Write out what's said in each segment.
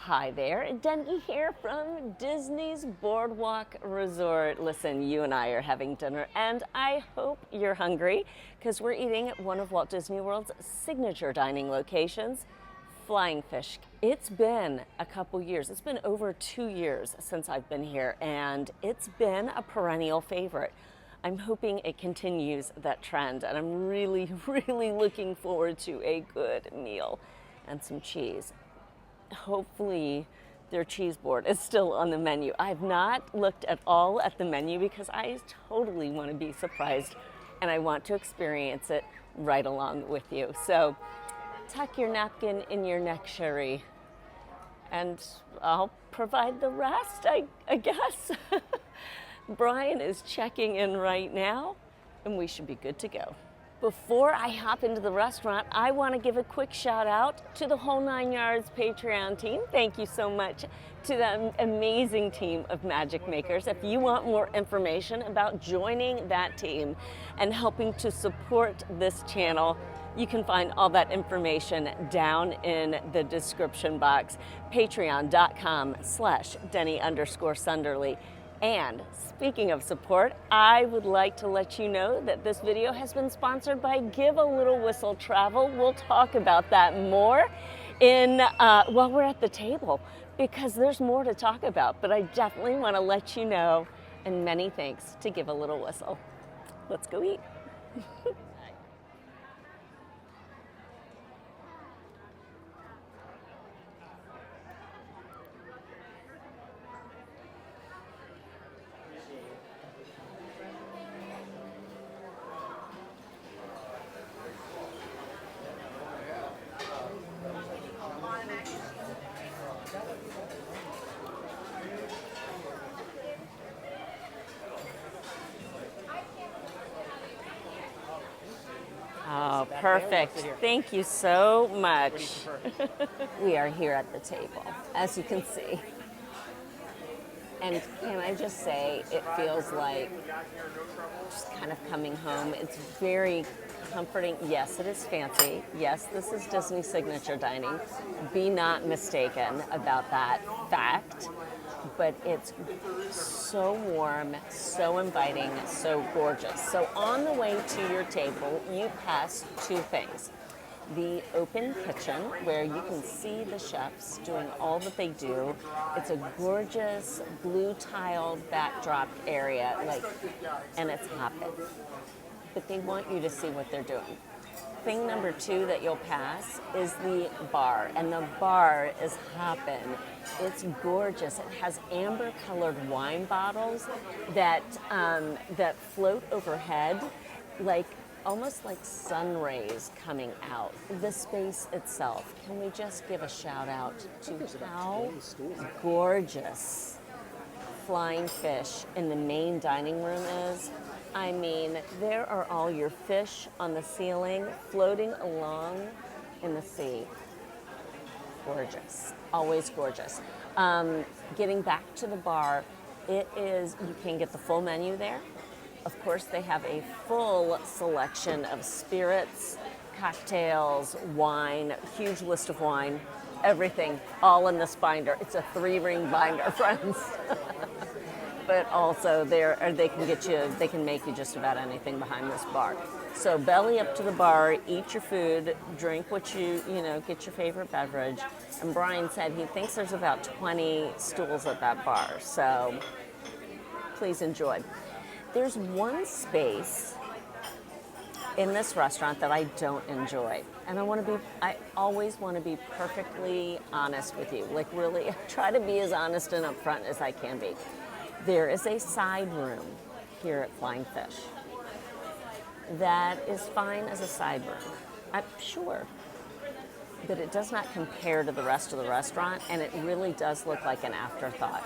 Hi there, Denny here from Disney's Boardwalk Resort. Listen, you and I are having dinner, and I hope you're hungry because we're eating at one of Walt Disney World's signature dining locations, Flying Fish. It's been a couple years, it's been over 2 years since I've been here, and it's been a perennial favorite. I'm hoping it continues that trend, and I'm really, really looking forward to a good meal and some cheese. Hopefully their cheese board is still on the menu. I've not looked at all at the menu because I totally want to be surprised and I want to experience it right along with you. So tuck your napkin in your neck, Sherry, and I'll provide the rest, I guess. Brian is checking in right now and we should be good to go. Before I hop into the restaurant, I want to give a quick shout out to the Whole 9 Yards Patreon team. Thank you so much to the amazing team of magic makers. If you want more information about joining that team and helping to support this channel, you can find all that information down in the description box, patreon.com/Denny_Sunderly. And speaking of support, I would like to let you know that this video has been sponsored by Give a Little Whistle Travel. We'll talk about that more while we're at the table because there's more to talk about, but I definitely want to let you know, and many thanks to Give a Little Whistle. Let's go eat. Oh, perfect. Thank you so much. We are here at the table, as you can see. And can I just say, it feels like just kind of coming home. It's very comforting. Yes, it is fancy. Yes, this is Disney signature dining. Be not mistaken about that fact. But it's so warm, so inviting, so gorgeous. So on the way to your table, you pass two things. The open kitchen, where you can see the chefs doing all that they do. It's a gorgeous blue tiled backdrop area, and it's hopping. But they want you to see what they're doing. Thing number two that you'll pass is the bar, and the bar is hopping. It's gorgeous. It has amber-colored wine bottles that float overhead, almost like sun rays coming out. The space itself. Can we just give a shout out to how gorgeous Flying Fish in the main dining room is? I mean, there are all your fish on the ceiling floating along in the sea. Gorgeous, always gorgeous. Getting back to the bar, you can get the full menu there. Of course, they have a full selection of spirits, cocktails, wine, huge list of wine, everything, all in this binder. It's a 3-ring binder, friends. But also they can make you just about anything behind this bar. So belly up to the bar, eat your food, drink what get your favorite beverage. And Brian said he thinks there's about 20 stools at that bar, so please enjoy. There's one space in this restaurant that I don't enjoy, and I always want to be perfectly honest with you. Really, I try to be as honest and upfront as I can be. There is a side room here at Flying Fish that is fine as a side room, I'm sure, but it does not compare to the rest of the restaurant, and it really does look like an afterthought.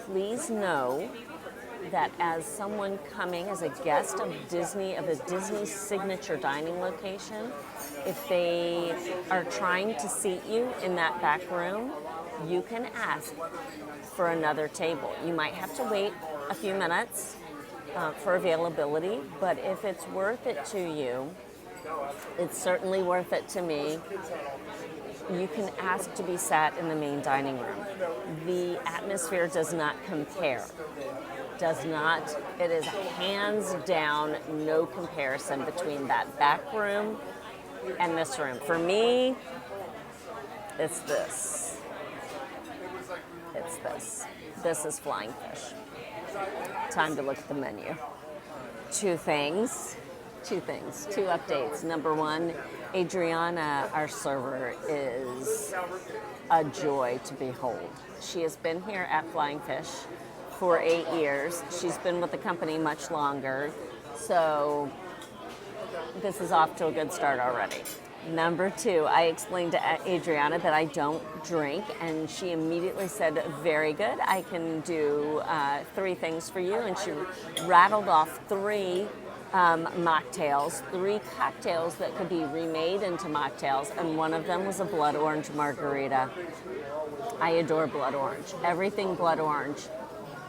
Please know that as someone coming as a guest of a Disney signature dining location, if they are trying to seat you in that back room, you can ask for another table. You might have to wait a few minutes for availability, but if it's worth it to you, it's certainly worth it to me. you can ask to be sat in the main dining room. The atmosphere does not compare. Does not. It is hands down no comparison between that back room and this room. For me, it's this. It's this. This is Flying Fish. Time to look at the menu. Two updates. Number one, Adriana, our server, is a joy to behold. She has been here at Flying Fish for 8 years. She's been with the company much longer, so this is off to a good start already. Number two, I explained to Adriana that I don't drink, and she immediately said, very good, I can do 3 things for you. And she rattled off 3 mocktails, 3 cocktails that could be remade into mocktails, and one of them was a blood orange margarita. I adore blood orange. Everything blood orange,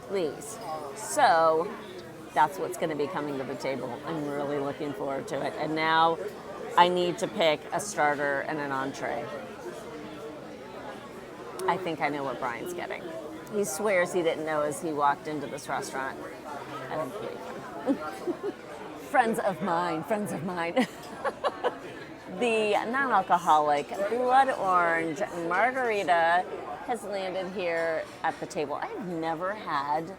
please. So that's what's going to be coming to the table. I'm really looking forward to it. And now I need to pick a starter and an entree. I think I know what Brian's getting. He swears he didn't know as he walked into this restaurant. I don't believe him. Friends of mine. The non-alcoholic blood orange margarita has landed here at the table. I've never had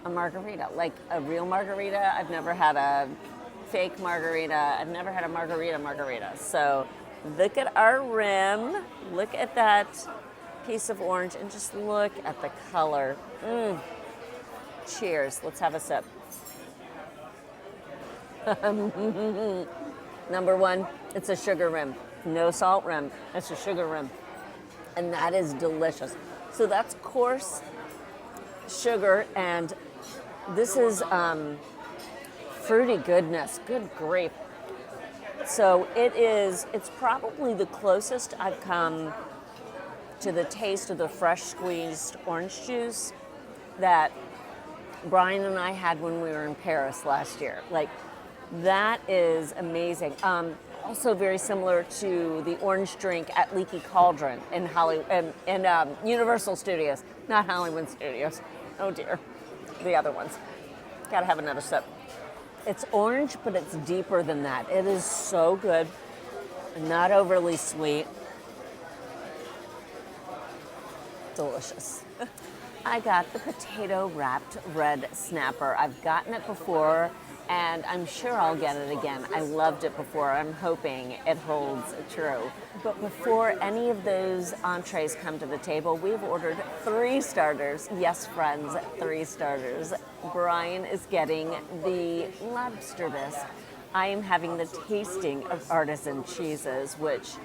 a margarita, like a real margarita. I've never had a fake margarita. I've never had a margarita. So look at our rim. Look at that piece of orange and just look at the color. Cheers. Let's have a sip. Number one, it's a sugar rim. No salt rim. It's a sugar rim. And that is delicious. So that's coarse sugar, and this is fruity goodness. Good grief. So it's probably the closest I've come to the taste of the fresh squeezed orange juice that Brian and I had when we were in Paris last year. Like, that is amazing. Also very similar to the orange drink at Leaky Cauldron in Universal Studios, not Hollywood Studios. Oh dear, the other ones. Gotta have another sip. It's orange, but it's deeper than that. It is so good, not overly sweet. Delicious. I got the potato wrapped red snapper. I've gotten it before, and I'm sure I'll get it again. I loved it before. I'm hoping it holds true. But before any of those entrees come to the table, we've ordered 3 starters. Yes, friends, 3 starters. Brian is getting the lobster bisque. I am having the tasting of artisan cheeses, which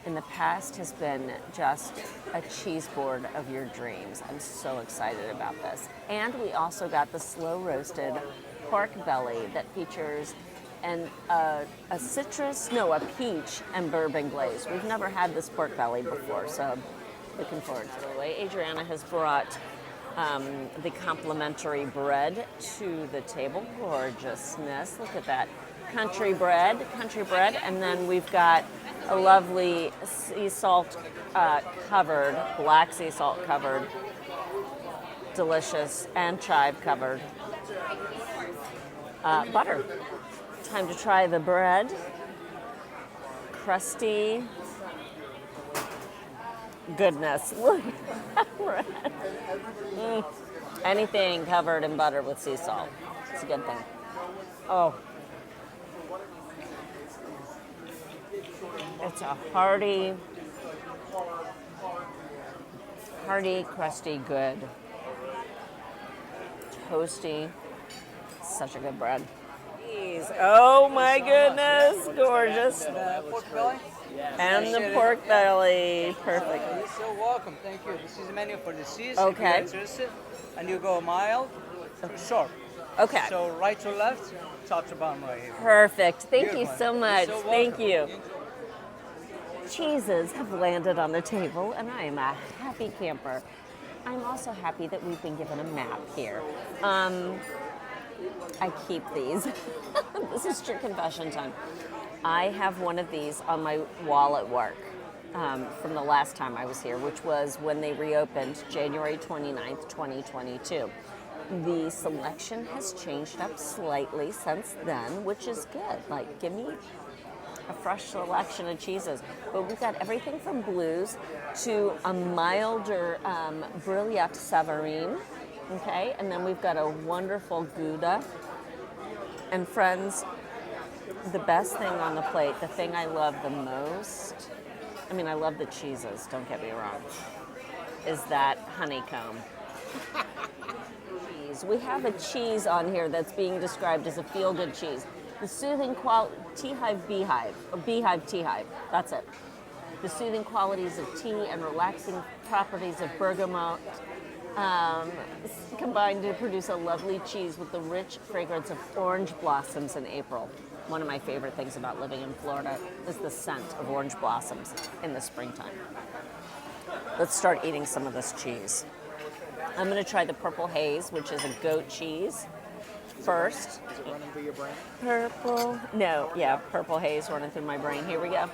in the past has been just a cheese board of your dreams. I'm so excited about this. And we also got the slow roasted pork belly that features a peach and bourbon glaze. We've never had this pork belly before, so looking forward to it. Adriana has brought the complimentary bread to the table. Gorgeousness. Look at that. Country bread, and then we've got a lovely sea salt covered, black sea salt covered, delicious, and chive covered butter. Time to try the bread. Crusty goodness. Look at that bread. Anything covered in butter with sea salt. It's a good thing. Oh. It's a hearty, crusty, good, toasty, such a good bread. Oh my goodness, gorgeous. Pork belly? And the pork belly, perfect. You're so welcome, thank you. This is the menu for the seas. Okay. If you're interested, and you go mild to short. Okay. So right to left, top to bottom right here. Perfect. Thank you so much. So Thank you. Cheeses have landed on the table, and I am a happy camper. I'm also happy that we've been given a map here. I keep these. This is true confession time. I have one of these on my wall at work. from the last time I was here, which was when they reopened January 29th, 2022. The selection has changed up slightly since then, which is good. Like, give me a fresh selection of cheeses. But we've got everything from blues to a milder Brillat Savarin, okay? And then we've got a wonderful Gouda. And friends, the best thing on the plate, the thing I love the most, I mean, I love the cheeses, don't get me wrong, is that honeycomb. We have a cheese on here that's being described as a feel-good cheese. The soothing tea hive beehive, or beehive tea hive, that's it. The soothing qualities of tea and relaxing properties of bergamot combined to produce a lovely cheese with the rich fragrance of orange blossoms in April. One of my favorite things about living in Florida is the scent of orange blossoms in the springtime. Let's start eating some of this cheese. I'm going to try the purple haze, which is a goat cheese first. Is it running through your brain? Purple haze running through my brain. Here we go.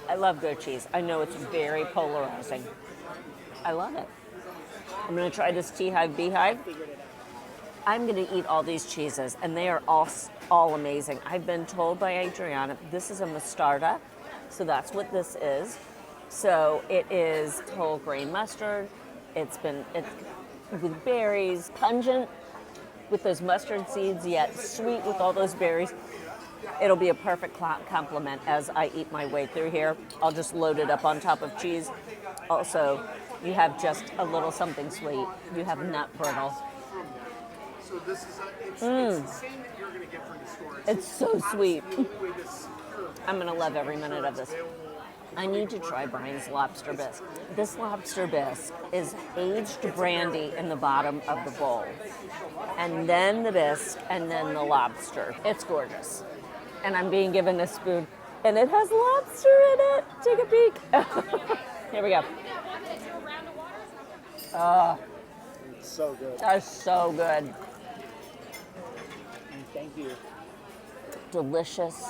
I love goat cheese. I know it's very polarizing. I love it. I'm going to try this tea hive beehive. I'm going to eat all these cheeses, and they are all amazing. I've been told by Adriana this is a mostarda, so that's what this is. So it is whole grain mustard. It's with berries, pungent with those mustard seeds, yet sweet with all those berries. It'll be a perfect complement as I eat my way through here. I'll just load it up on top of cheese. Also, you have just a little something sweet. You have nut brittle. So this is it's the same that you're going to get from the store. It's so sweet. I'm going to love every minute of this. I need to try Brian's lobster bisque. This lobster bisque is aged brandy in the bottom of the bowl. And then the bisque, and then the lobster. It's gorgeous. And I'm being given a spoon, and it has lobster in it. Take a peek. Here we go. It's so good. That's so good. Thank you. Delicious,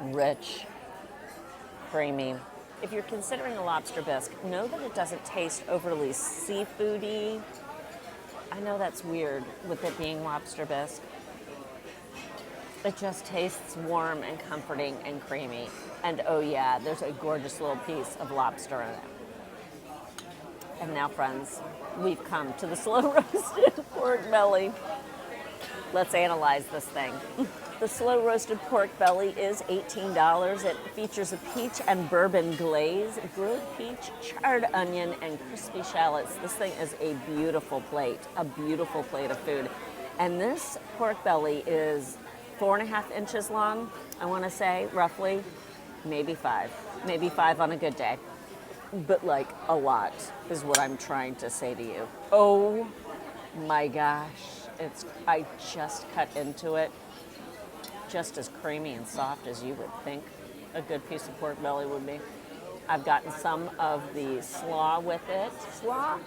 rich, creamy. If you're considering a lobster bisque, know that it doesn't taste overly seafoody. I know that's weird with it being lobster bisque. It just tastes warm and comforting and creamy. And oh yeah, there's a gorgeous little piece of lobster in it. And now, friends, we've come to the slow roasted pork belly. Let's analyze this thing. The slow roasted pork belly is $18. It features a peach and bourbon glaze, grilled peach, charred onion, and crispy shallots. This thing is a beautiful plate of food. And this pork belly is 4.5 inches long, I want to say, roughly, maybe 5 on a good day. But like a lot is what I'm trying to say to you. Oh my gosh, I just cut into it. Just as creamy and soft as you would think a good piece of pork belly would be. I've gotten some of the slaw with it. Slaw?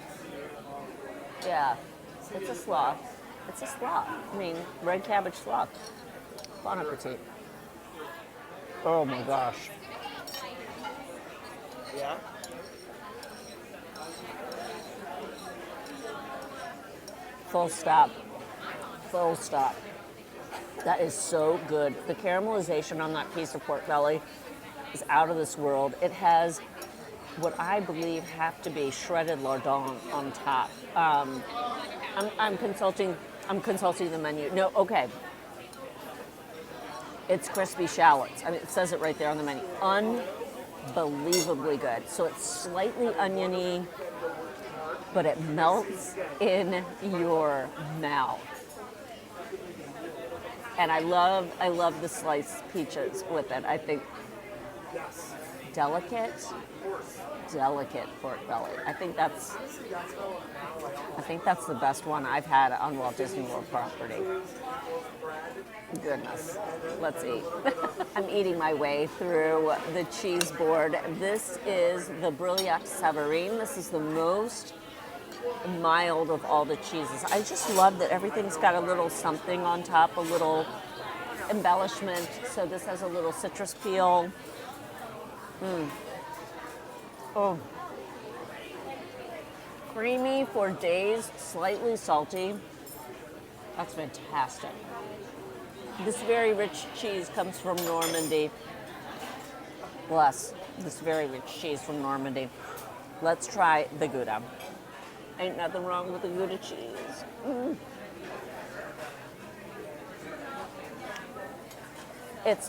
Yeah, it's a slaw. It's a slaw. I mean, red cabbage slaw. Bon appetit. Oh my gosh. Yeah? Full stop. Full stop. That is so good. The caramelization on that piece of pork belly is out of this world. It has what I believe have to be shredded lardon on top. I'm consulting the menu. No, okay. It's crispy shallots. I mean, it says it right there on the menu. Unbelievably good. So it's slightly oniony, but it melts in your mouth. And I love the sliced peaches with it. I think delicate pork belly. I think that's the best one I've had on Walt Disney World property. Goodness, let's eat. I'm eating my way through the cheese board. This is the Brillat Savarin. This is the most mild of all the cheeses. I just love that everything's got a little something on top, a little embellishment. So this has a little citrus peel. Oh. Creamy for days, slightly salty. That's fantastic. This very rich cheese comes from Normandy. Bless. This very rich cheese from Normandy. Let's try the Gouda. Ain't nothing wrong with the Gouda cheese. It's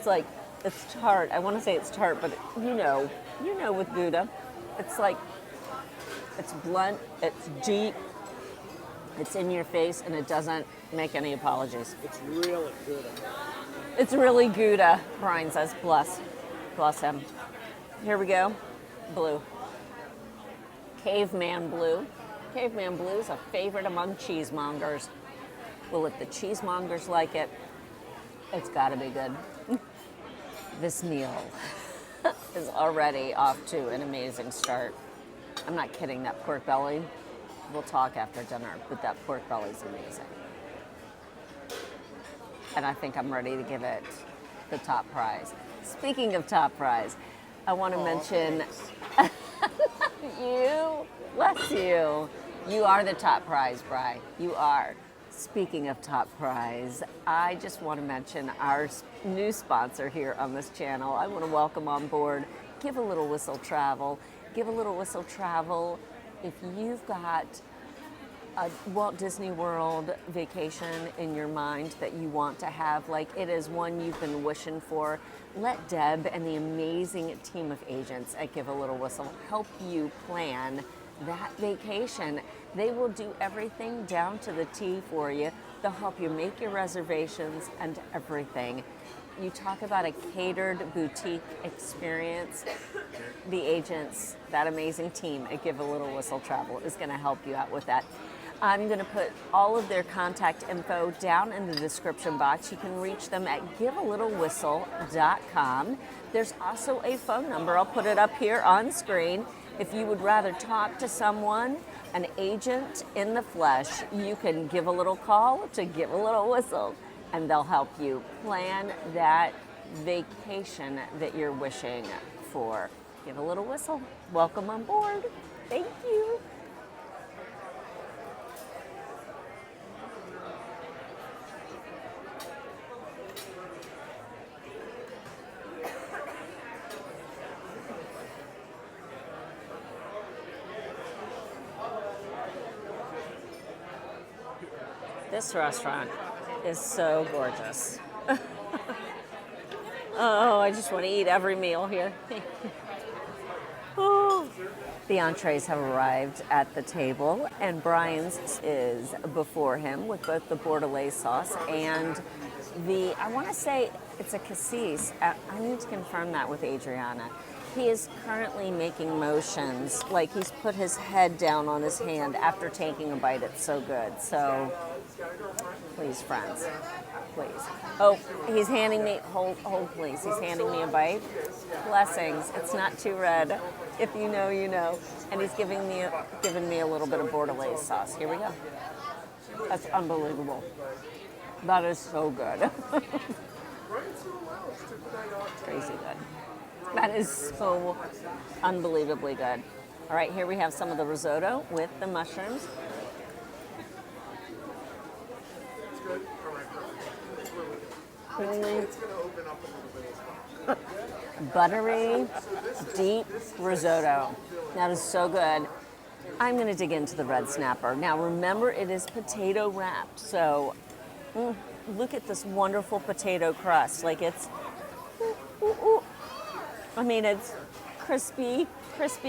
like, it's tart. I want to say it's tart, but you know with Gouda, it's like, it's blunt, it's deep, it's in your face, and it doesn't make any apologies. It's really good. It's really Gouda, Brian says. Bless him. Here we go. Blue. Caveman blue. Caveman blue is a favorite among cheesemongers. Well, if the cheesemongers like it, it's got to be good. This meal is already off to an amazing start. I'm not kidding, that pork belly, we'll talk after dinner, but that pork belly is amazing. And I think I'm ready to give it the top prize. Speaking of top prize, I want to mention you, bless you. You are the top prize, Bri. You are. Speaking of top prize, I just want to mention our new sponsor here on this channel. I want to welcome on board Give a Little Whistle Travel. Give a Little Whistle Travel. If you've got a Walt Disney World vacation in your mind that you want to have, like it is one you've been wishing for, let Deb and the amazing team of agents at Give a Little Whistle help you plan that vacation. They will do everything down to the T for you. They'll help you make your reservations and everything. You talk about a catered boutique experience. The agents, that amazing team at Give a Little Whistle Travel is going to help you out with that. I'm going to put all of their contact info down in the description box. You can reach them at givealittlewhistle.com. There's also a phone number. I'll put it up here on screen. If you would rather talk to someone, an agent in the flesh, you can give a little call to Give a Little Whistle, and they'll help you plan that vacation that you're wishing for. Give a Little Whistle. Welcome on board. Thank you. This restaurant is so gorgeous. Oh, I just want to eat every meal here. Oh. The entrees have arrived at the table, and Brian's is before him with both the bordelaise sauce and I want to say it's a cassis. I need to confirm that with Adriana. He is currently making motions, like he's put his head down on his hand after taking a bite. It's so good. So, please, friends, please. Oh, he's handing me, hold please. He's handing me a bite. Blessings. It's not too red. If you know, you know. And he's giving me a little bit of bordelaise sauce. Here we go. That's unbelievable. That is so good. Crazy good. That is so unbelievably good. All right, here we have some of the risotto with the mushrooms. It's good. All right, perfect. It's really good. It's going to open up a little bit as well. Buttery, deep risotto. That is so good. I'm going to dig into the red snapper. Now remember, it is potato wrapped, so look at this wonderful potato crust. Like it's, I mean, it's crispy,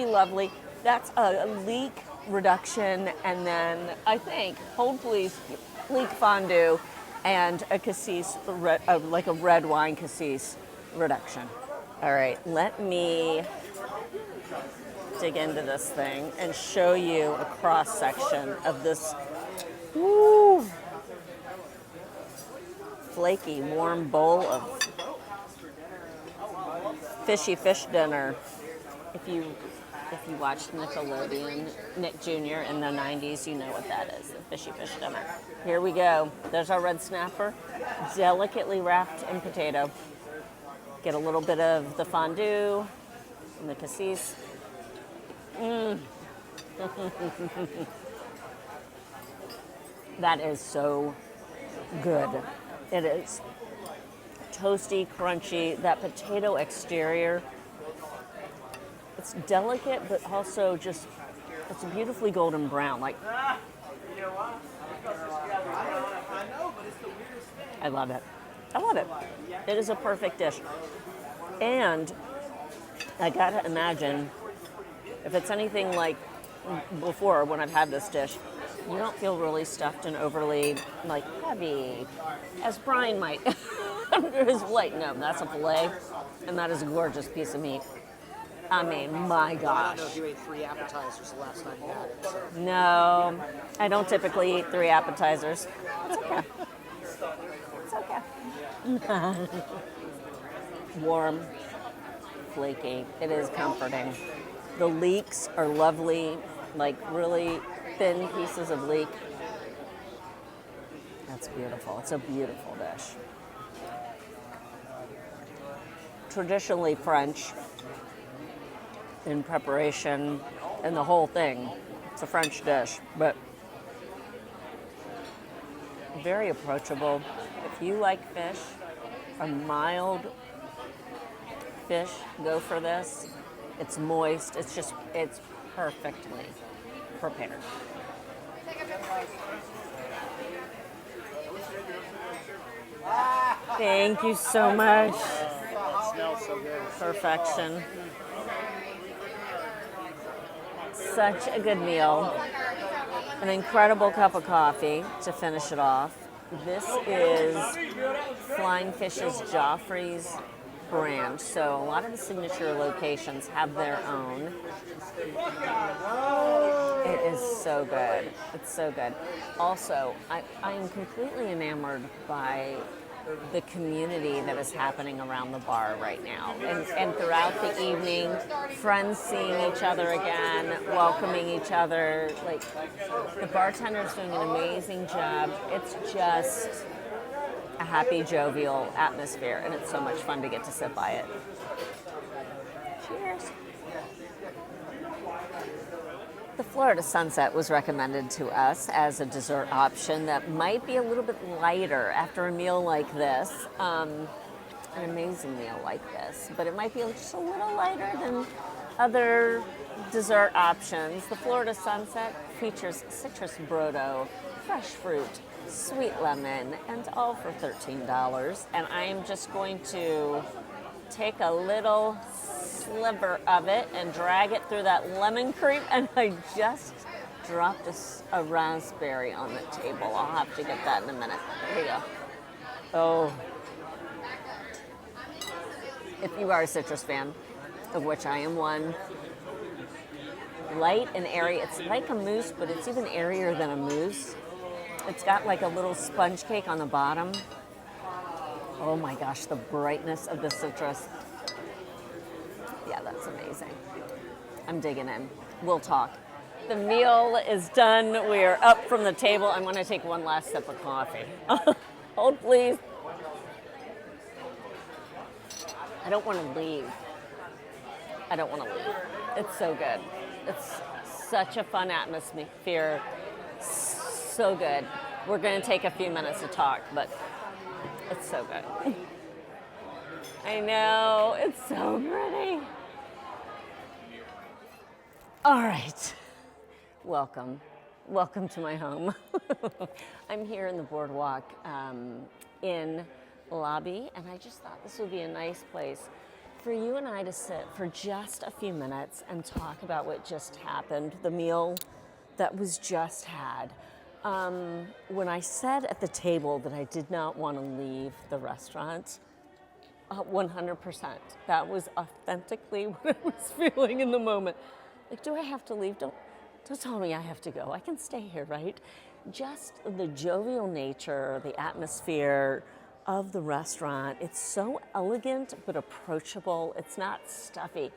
lovely. That's a leek reduction, and then I think, hold please, leek fondue and a cassis, like a red wine cassis reduction. All right, let me dig into this thing and show you a cross section of this flaky, warm bowl of fishy fish dinner. If you watched Nickelodeon, Nick Jr. in the 90s, you know what that is, the fishy fish dinner. Here we go. There's our red snapper, delicately wrapped in potato. Get a little bit of the fondue and the cassis. That is so good. It is toasty, crunchy. That potato exterior, it's delicate, but also just, it's beautifully golden brown. Like, I love it. I love it. It is a perfect dish. And I gotta imagine, if it's anything like before when I've had this dish, you don't feel really stuffed and overly like heavy, as Brian might. Under his plate. No, that's a filet, and that is a gorgeous piece of meat. I mean, my gosh. I don't know if you ate 3 appetizers the last time you had it. So. No, I don't typically eat 3 appetizers. It's okay. It's okay. Warm, flaky. It is comforting. The leeks are lovely, like really thin pieces of leek. That's beautiful. It's a beautiful dish. Traditionally French in preparation and the whole thing. It's a French dish, but very approachable. If you like fish, a mild fish, go for this. It's moist. It's perfectly prepared. Thank you so much. It smells so good. Perfection. Such a good meal. An incredible cup of coffee to finish it off. This is Flying Fish's Joffrey's brand. So a lot of the signature locations have their own. It is so good. It's so good. Also, I am completely enamored by the community that is happening around the bar right now. And throughout the evening, friends seeing each other again, welcoming each other. Like, the bartender's doing an amazing job. It's just a happy, jovial atmosphere, and it's so much fun to get to sit by it. Cheers. The Florida Sunset was recommended to us as a dessert option that might be a little bit lighter after a meal like this, an amazing meal like this, but it might be just a little lighter than other dessert options. The Florida Sunset features citrus brodo, fresh fruit, sweet lemon, and all for $13. And I am just going to take a little sliver of it and drag it through that lemon cream, and I just dropped a raspberry on the table. I'll have to get that in a minute. Here you go. Oh. If you are a citrus fan, of which I am one, light and airy. It's like a mousse, but it's even airier than a mousse. It's got like a little sponge cake on the bottom. Oh my gosh, the brightness of the citrus. Yeah, that's amazing. I'm digging in. We'll talk. The meal is done. We are up from the table. I'm going to take one last sip of coffee. Hold, please. I don't want to leave. I don't want to leave. It's so good. It's such a fun atmosphere. So good. We're going to take a few minutes to talk, but it's so good. I know. It's so pretty. All right. Welcome. Welcome to my home. I'm here in the BoardWalk in lobby, and I just thought this would be a nice place for you and I to sit for just a few minutes and talk about what just happened, the meal that was just had. When I said at the table that I did not want to leave the restaurant, 100%. That was authentically what I was feeling in the moment. Like, do I have to leave? Don't tell me I have to go. I can stay here, right? Just the jovial nature, the atmosphere of the restaurant. It's so elegant but approachable. It's not stuffy.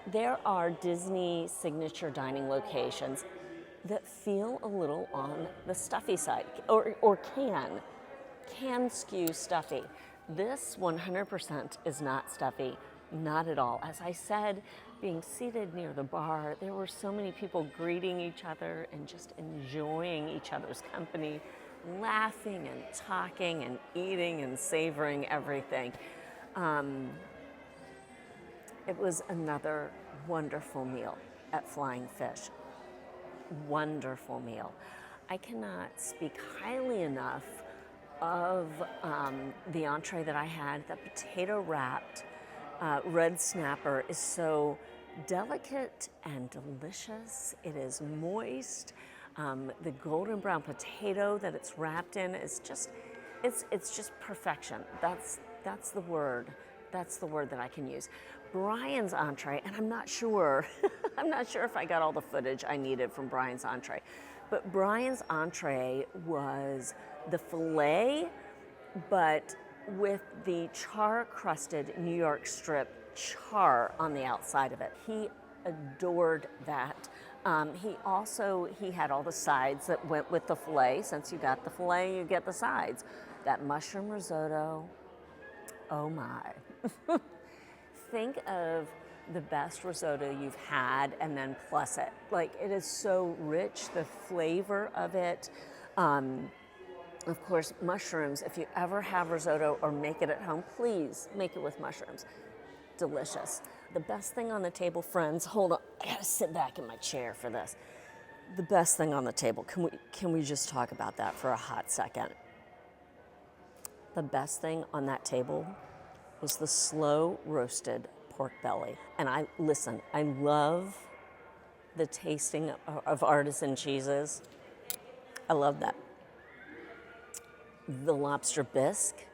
There are Disney signature dining locations that feel a little on the stuffy side, or can skew stuffy. This 100% is not stuffy, not at all. As I said, being seated near the bar, there were so many people greeting each other and just enjoying each other's company, laughing and talking and eating and savoring everything. It was another wonderful meal at Flying Fish. Wonderful meal. I cannot speak highly enough of the entree that I had. The potato wrapped red snapper is so delicate and delicious. It is moist. The golden brown potato that it's wrapped in is just, it's just perfection. That's the word. That's the word that I can use. Brian's entree, and I'm not sure, I'm not sure if I got all the footage I needed from Brian's entree, but Brian's entree was the filet, but with the char-crusted New York strip char on the outside of it. He adored that. He had all the sides that went with the filet. Since you got the filet, you get the sides. That mushroom risotto, oh my. Think of the best risotto you've had and then plus it. Like, it is so rich, the flavor of it. Of course, mushrooms, if you ever have risotto or make it at home, please make it with mushrooms. Delicious. The best thing on the table, friends, hold on, I gotta sit back in my chair for this. The best thing on the table, can we just talk about that for a hot second? The best thing on that table was the slow roasted pork belly. And I love the tasting of artisan cheeses. I love that. The lobster bisque,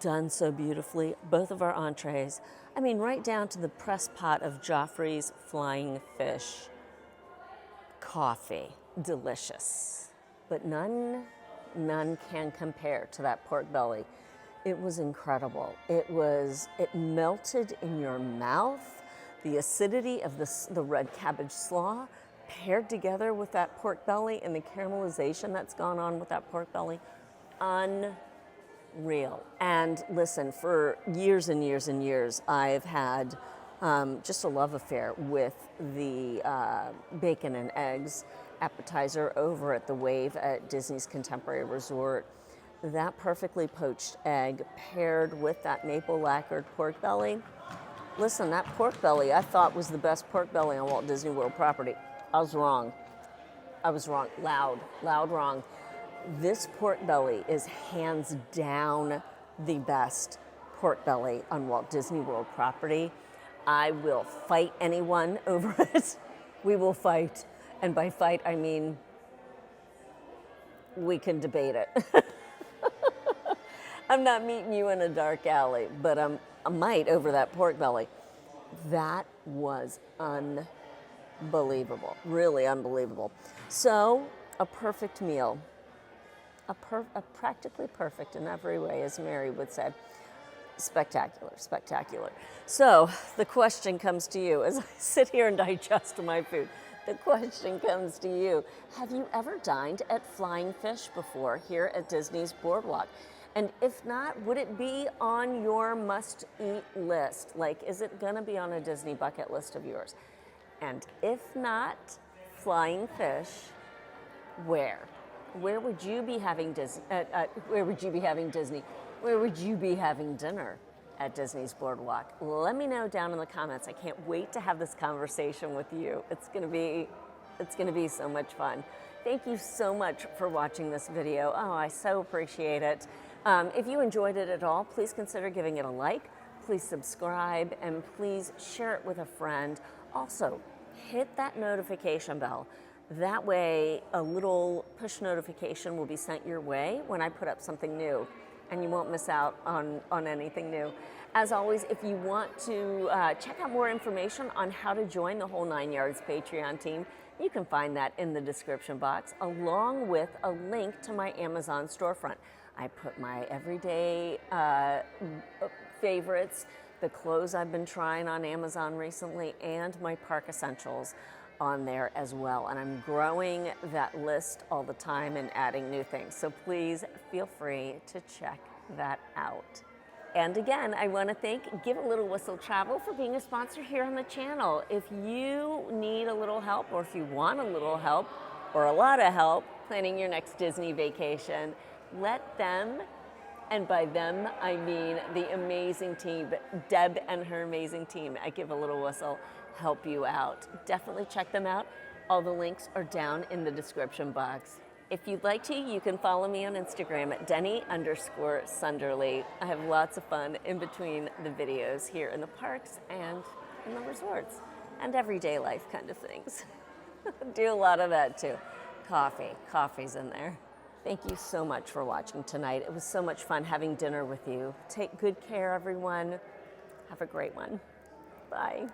done so beautifully. Both of our entrees. I mean, right down to the press pot of Joffrey's Flying Fish coffee. Delicious. But none can compare to that pork belly. It was incredible. It melted in your mouth. The acidity of the red cabbage slaw paired together with that pork belly and the caramelization that's gone on with that pork belly, unreal. And listen, for years and years and years, I've had just a love affair with the bacon and eggs appetizer over at the Wave at Disney's Contemporary Resort. That perfectly poached egg paired with that maple lacquered pork belly. Listen, that pork belly I thought was the best pork belly on Walt Disney World property. I was wrong. Loud wrong. This pork belly is hands down the best pork belly on Walt Disney World property. I will fight anyone over it. We will fight. And by fight, I mean we can debate it. I'm not meeting you in a dark alley, but I might over that pork belly. That was unbelievable, really unbelievable. So, a perfect meal, practically perfect in every way, as Mary would say. Spectacular, spectacular. So, the question comes to you as I sit here and digest my food. The question comes to you. Have you ever dined at Flying Fish before here at Disney's BoardWalk? And if not, would it be on your must-eat list? Like, is it gonna be on a Disney bucket list of yours? And if not, Flying Fish, where? Where would you be having Disney? Where would you be having Disney? Where would you be having dinner at Disney's BoardWalk? Let me know down in the comments. I can't wait to have this conversation with you. It's gonna be so much fun. Thank you so much for watching this video. Oh, I so appreciate it. If you enjoyed it at all, please consider giving it a like, please subscribe, and please share it with a friend. Also, hit that notification bell. That way, a little push notification will be sent your way when I put up something new, and you won't miss out on anything new. As always, if you want to check out more information on how to join the Whole 9 Yards Patreon team, you can find that in the description box, along with a link to my Amazon storefront. I put my everyday favorites, the clothes I've been trying on Amazon recently, and my park essentials on there as well. And I'm growing that list all the time and adding new things. So please feel free to check that out. And again, I want to thank Give a Little Whistle Travel for being a sponsor here on the channel. If you need a little help, or if you want a little help, or a lot of help planning your next Disney vacation, let them, and by them I mean the amazing team, Deb and her amazing team at Give a Little Whistle, help you out. Definitely check them out. All the links are down in the description box. If you'd like to, you can follow me on Instagram at Denny_Sunderly. I have lots of fun in between the videos here in the parks and in the resorts and everyday life kind of things. Do a lot of that too. Coffee's in there. Thank you so much for watching tonight. It was so much fun having dinner with you. Take good care, everyone. Have a great one. Bye.